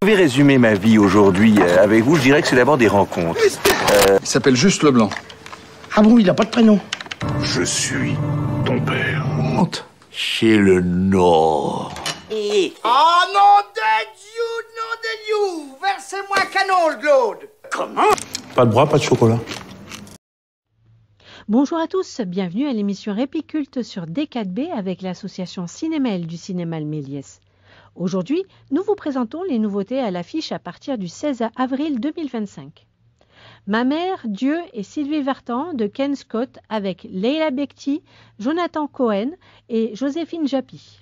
Je vais résumer ma vie aujourd'hui avec vous. Je dirais que c'est d'abord des rencontres. Il s'appelle juste Leblanc. Ah bon, il a pas de prénom? Je suis ton père. Honte. Chez le Nord. Oh non de Dieu, versez-moi un canon, le Claude. Comment? Pas de bras, pas de chocolat. Bonjour à tous, bienvenue à l'émission Répiculte sur D4B avec l'association Cinémel du Cinéma Le Méliès. Aujourd'hui, nous vous présentons les nouveautés à l'affiche à partir du 16 avril 2025. Ma mère, Dieu et Sylvie Vartan de Ken Scott avec Leila Bekti, Jonathan Cohen et Joséphine Japy.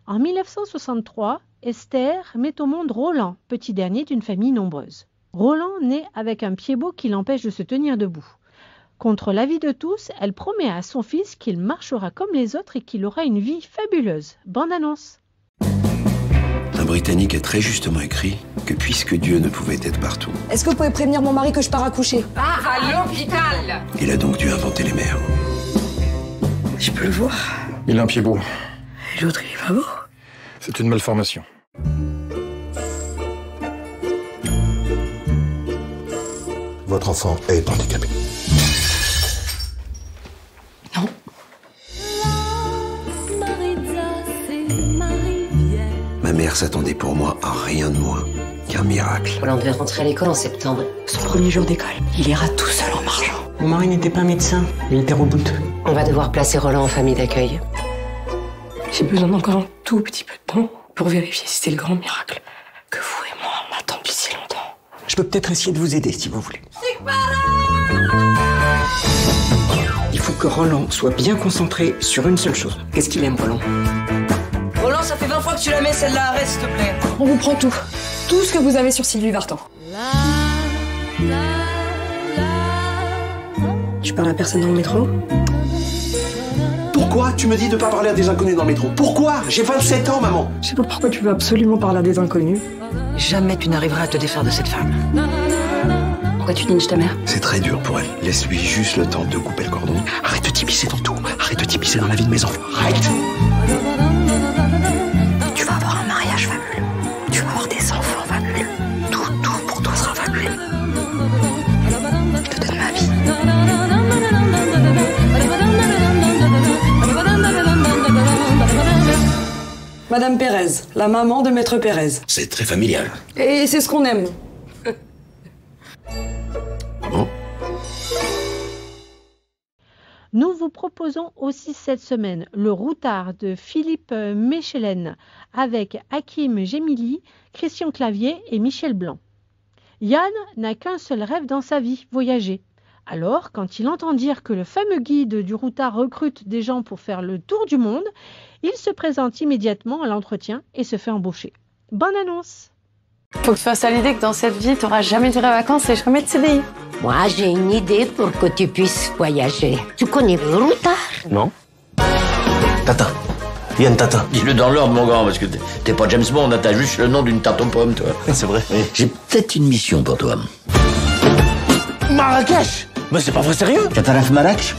En 1963, Esther met au monde Roland, petit dernier d'une famille nombreuse. Roland naît avec un pied beau qui l'empêche de se tenir debout. Contre l'avis de tous, elle promet à son fils qu'il marchera comme les autres et qu'il aura une vie fabuleuse. Bande annonce. Un Britannique a très justement écrit que puisque Dieu ne pouvait être partout, est-ce que vous pouvez prévenir mon mari que je pars accoucher? Ah, à l'hôpital! il a donc dû inventer les mères. Je peux le voir. Il a un pied beau. Et l'autre, il est pas beau. C'est une malformation. Votre enfant est handicapé. Non. Ma mère s'attendait pour moi à rien de moins qu'un miracle. Roland devait rentrer à l'école en septembre. Son premier jour d'école, il ira tout seul en marchant. Mon mari n'était pas médecin, il était reboot. On va devoir placer Roland en famille d'accueil. J'ai besoin d'encore un tout petit peu de temps pour vérifier si c'est le grand miracle que vous et moi on attend depuis si longtemps. Je peux peut-être essayer de vous aider si vous voulez. Il faut que Roland soit bien concentré sur une seule chose. Qu'est-ce qu'il aime, Roland? Roland, ça fait 20 fois que tu la mets, celle-là, arrête, s'il te plaît. On vous prend tout. Tout ce que vous avez sur Sylvie Vartan. Tu parles à personne dans le métro? Pourquoi tu me dis de pas parler à des inconnus dans le métro? Pourquoi? J'ai 27 ans, maman. Je sais pas pourquoi tu veux absolument parler à des inconnus. Jamais tu n'arriveras à te défaire de cette femme. Pourquoi tu lynches ta mère? C'est très dur pour elle. Laisse-lui juste le temps de couper le cordon. Arrête de t'immiscer dans tout. Arrête de t'immiscer dans la vie de mes enfants. Arrête. Tu vas avoir un mariage fabuleux. Tu vas avoir des enfants fabuleux. Tout pour toi sera fabuleux. Je te donne ma vie. Madame Pérez, la maman de Maître Pérez. C'est très familial. Et c'est ce qu'on aime. Bon. Nous vous proposons aussi cette semaine le Routard de Philippe Mechelen avec Hakim Gemili, Christian Clavier et Michel Blanc. Yann n'a qu'un seul rêve dans sa vie, voyager. Alors, quand il entend dire que le fameux guide du Routard recrute des gens pour faire le tour du monde, il se présente immédiatement à l'entretien et se fait embaucher. Bonne annonce! Faut que tu fasses à l'idée que dans cette vie, tu n'auras jamais duré vacances et jamais de CDI. Moi, j'ai une idée pour que tu puisses voyager. Tu connais le Routard? Non. Tatin. Yann Tatin. Dis-le dans l'ordre, mon grand, parce que t'es pas James Bond, t'as juste le nom d'une tarte aux pommes, toi. C'est vrai. Oui. J'ai peut-être une mission pour toi. Marrakech. Mais c'est pas vrai, sérieux? Catalaf Marrakech?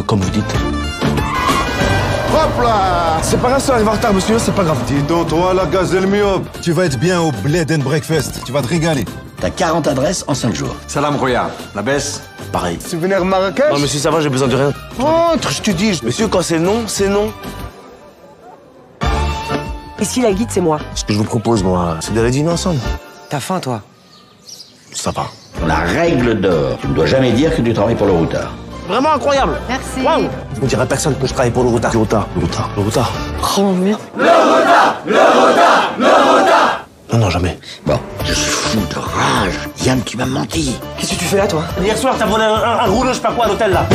Comme vous dites. Hop là! C'est pas grave si on arrive en retard, monsieur, c'est pas grave. Dis donc, toi, la gazelle myope. Tu vas être bien au Bled and Breakfast. Tu vas te régaler. T'as 40 adresses en 5 jours. Salam Roya. La baisse. Pareil. Souvenir Marrakech? Non, monsieur, ça va, j'ai besoin de rien. Entre, je te dis. Monsieur, quand c'est non, c'est non. Et si la guide, c'est moi? Ce que je vous propose, moi, c'est d'aller dîner ensemble. T'as faim, toi? Ça va. La règle d'or, tu ne dois jamais dire que tu travailles pour le Routard. Vraiment incroyable. Merci. Waouh. Je ne dirai à personne que je travaille pour le Routard. Le Routard. Le Routard. Le Routard. Oh merde. Non, non, jamais. Bon, je suis fou de rage. Yann, tu m'as menti. Qu'est-ce que tu fais là, toi? Hier soir, t'as volé un rouleau, je sais pas quoi, à l'hôtel, là.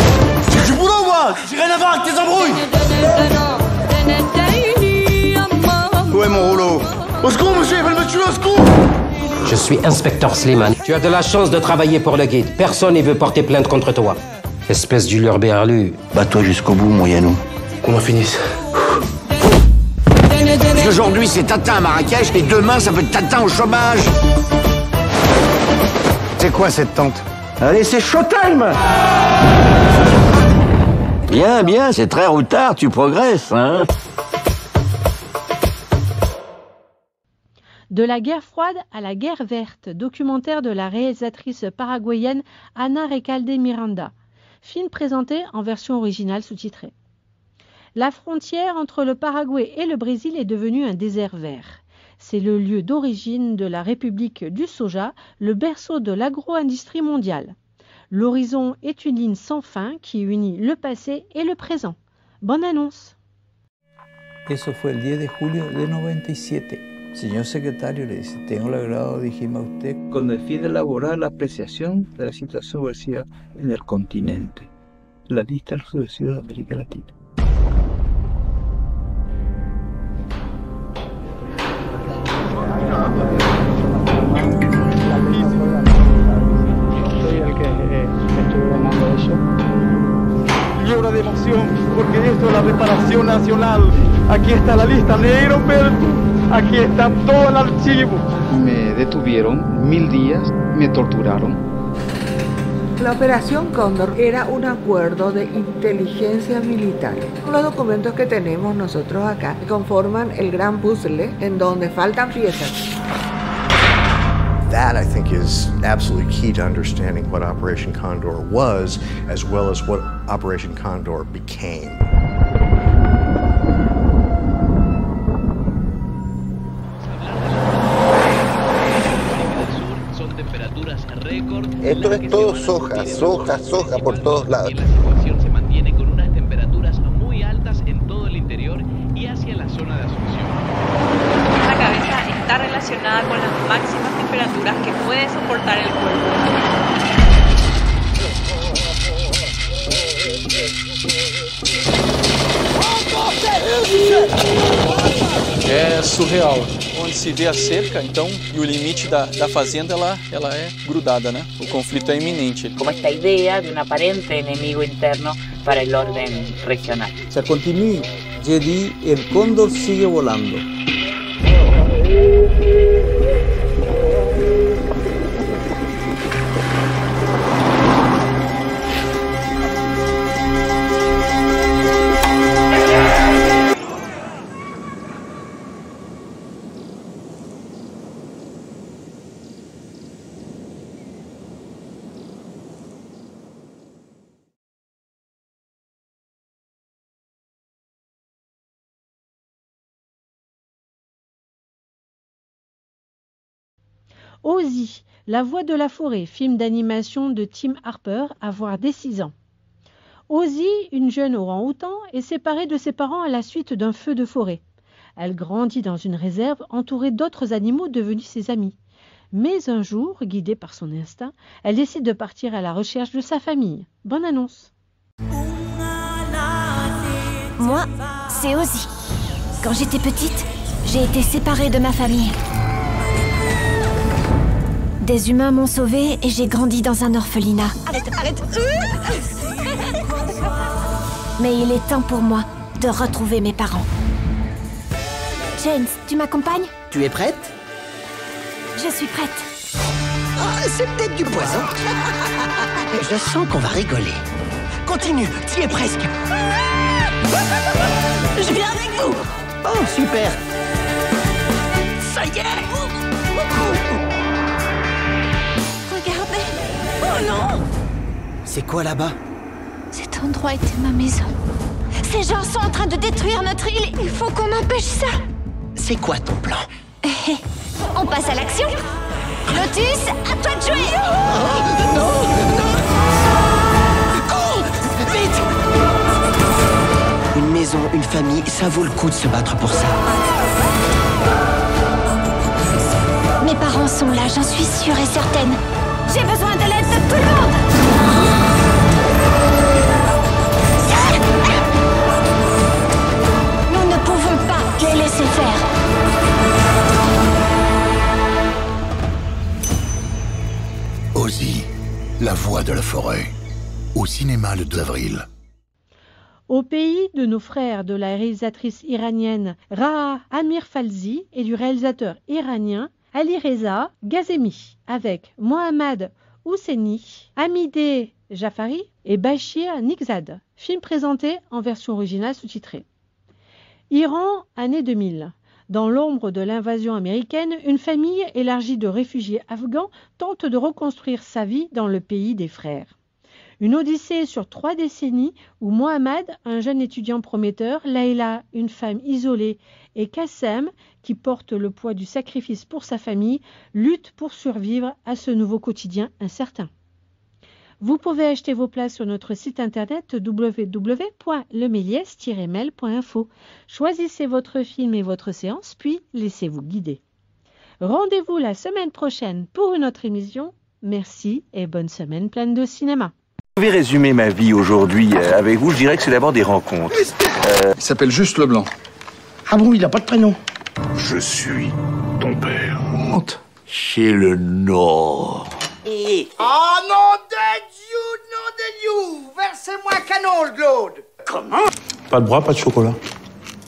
C'est du boulot, moi. J'ai rien à voir avec tes embrouilles. Où est mon rouleau? Au secours, monsieur, ils veulent me tuer, au secours! Je suis inspecteur Slimane. Tu as de la chance de travailler pour le guide. Personne ne veut porter plainte contre toi. Espèce d'huleur berlu. Bats-toi jusqu'au bout, mon Yannou. Qu'on en finisse. Aujourd'hui, c'est Tatin à Marrakech, et demain, ça peut être Tatin au chômage. C'est quoi cette tente? Allez, c'est showtime! Bien, bien, c'est très routard, tu progresses, hein? De la guerre froide à la guerre verte, documentaire de la réalisatrice paraguayenne Ana Recalde Miranda. Film présenté en version originale sous-titrée. La frontière entre le Paraguay et le Brésil est devenue un désert vert. C'est le lieu d'origine de la République du soja, le berceau de l'agro-industrie mondiale. L'horizon est une ligne sans fin qui unit le passé et le présent. Bonne annonce. Eso fue el 10 de julio de 97. Señor secretario, le dice, tengo el agrado de dirigirme a usted con el fin de elaborar la apreciación de la situación subversiva en el continente. La lista de los subversivos de América Latina. Llora de emoción, porque esto es la reparación nacional. Aquí está la lista, negro, Pedro. Aquí está todo el archivo. Me detuvieron 1000 días, me torturaron. La Operación Cóndor era un acuerdo de inteligencia militar. Los documentos que tenemos nosotros acá conforman el gran puzzle en donde faltan piezas. That, I think, is absolutely key to understanding what Operation Condor was, as well as what Operation Condor became. Esto es todo soja, soja, soja por todos lados. La situación se mantiene con unas temperaturas muy altas en todo el interior y hacia la zona de Asunción. La cabeza está relacionada con las máximas temperaturas que puede soportar el cuerpo. É surreal. Onde se vê a cerca, então, e o limite da fazenda, ela é grudada, né? O conflito é iminente. Como esta idea de un aparente enemigo interno para el orden regional. Se continúa, Jedi, el cóndor sigue volando. Ozzy, La voix de la forêt, film d'animation de Tim Harper, à voir dès 6 ans. Ozzy, une jeune orang-outan, est séparée de ses parents à la suite d'un feu de forêt. Elle grandit dans une réserve entourée d'autres animaux devenus ses amis. Mais un jour, guidée par son instinct, elle décide de partir à la recherche de sa famille. Bonne annonce. Moi, c'est Ozzy. Quand j'étais petite, j'ai été séparée de ma famille. Des humains m'ont sauvée et j'ai grandi dans un orphelinat. Arrête. Mais il est temps pour moi de retrouver mes parents. James, tu m'accompagnes? Tu es prête? Je suis prête. Ah, c'est peut-être du poison. Je sens qu'on va rigoler. Continue, tu y es presque. Je viens avec vous. Oh, super. Ça y est. Regardez. Oh non. C'est quoi là-bas? Cet endroit était ma maison. Ces gens sont en train de détruire notre île. Il faut qu'on empêche ça. C'est quoi ton plan? On passe à l'action. Lotus, à toi de jouer. Oh, non. Cours, vite. Une maison, une famille, ça vaut le coup de se battre pour ça. Mes parents sont là, j'en suis sûre et certaine. J'ai besoin de l'aide de tout le monde. Nous ne pouvons pas les laisser faire. Ozzy, la voix de la forêt, au cinéma le 2 avril. Au pays de nos frères de la réalisatrice iranienne Raha Amir Falzi et du réalisateur iranien Alireza Ghazemi, avec Mohammad Hosseini, Hamideh Jafari et Bashir Nighzad, film présenté en version originale sous-titrée. Iran, année 2000. Dans l'ombre de l'invasion américaine, une famille élargie de réfugiés afghans tente de reconstruire sa vie dans le pays des frères. Une odyssée sur 3 décennies où Mohammad, un jeune étudiant prometteur, Layla, une femme isolée, et Qassem, qui porte le poids du sacrifice pour sa famille, luttent pour survivre à ce nouveau quotidien incertain. Vous pouvez acheter vos places sur notre site internet www.leméliès-mail.info. Choisissez votre film et votre séance, puis laissez-vous guider. Rendez-vous la semaine prochaine pour une autre émission. Merci et bonne semaine pleine de cinéma. Je vais résumer ma vie aujourd'hui avec vous. Je dirais que c'est d'abord des rencontres. Il s'appelle juste Leblanc. Ah bon, il n'a pas de prénom? Je suis ton père. Honte. Chez le Nord. Oh nom de Dieu, Versez-moi un canon, le Claude. Pas de bras, pas de chocolat.